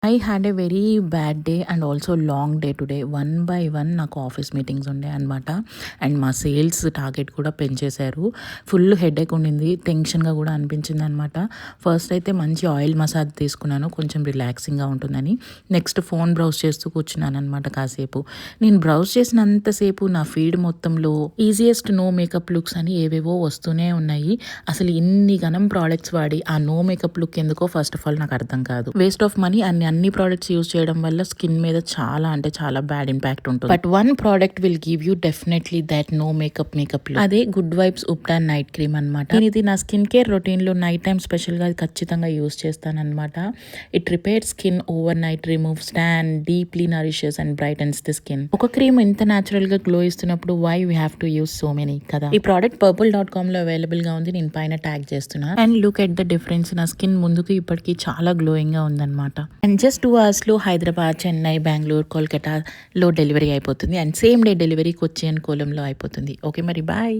I had a very bad day and also long day today. One by one నాకు office meetings ఉండే అనమాట. And మా sales target కూడా పెంచేశారు. Full headache ఉండింది, టెన్షన్గా కూడా అనిపించింది అనమాట. ఫస్ట్ అయితే మంచి ఆయిల్ మసాజ్ తీసుకున్నాను, కొంచెం రిలాక్సింగ్గా ఉంటుందని. నెక్స్ట్ ఫోన్ బ్రౌజ్ చేస్తూ కూర్చున్నాను అనమాట కాసేపు. నేను బ్రౌజ్ చేసినంతసేపు నా ఫీడ్ మొత్తంలో ఈజియెస్ట్ నో మేకప్ లుక్స్ అని ఏవేవో వస్తూనే ఉన్నాయి. అసలు ఇన్ని గనం ప్రోడక్ట్స్ వాడి ఆ నో మేకప్ లుక్ ఎందుకో ఫస్ట్ ఆఫ్ ఆల్ నాకు అర్థం కాదు. వేస్ట్ ఆఫ్ మనీ అన్ని ప్రోడక్ట్స్ యూజ్ చేయడం వల్ల స్కిన్ మీద చాలా అంటే చాలా బ్యాడ్ ఇంపాక్ట్ ఉంటుంది. But one product will give you definitely that no makeup look. అదే good vibes ubtan night cream అనమాట. నేను ఇది నా స్కిన్ కేర్ రొటీన్ లో నైట్ టైం స్పెషల్ గా ఖచ్చితంగా యూజ్ చేస్తాను అనమాట. It repair skin overnight, removes tan, deeply nourishes and brightens the skin. ఒక క్రీమ్ ఇంత న్యాచురల్ గా గ్లో ఇస్తున్నప్పుడు why we have to use so many కదా. ఈ ప్రోడక్ట్ purple.com లో అవైలబుల్ గా ఉంది, నేను పైన ట్యాగ్ చేస్తున్నా. And look at the difference, నా స్కిన్ ముందుకు ఇప్పటికి చాలా గ్లోయింగ్ గా ఉందన్నమాట. అండ్ జస్ట్ 2 hours లో హైదరాబాద్, చెన్నై, బెంగళూరు, కోల్కతాలో డెలివరీ అయిపోతుంది. And same day delivery Kochi and కోలంలో అయిపోతుంది. ఓకే మరి బాయ్.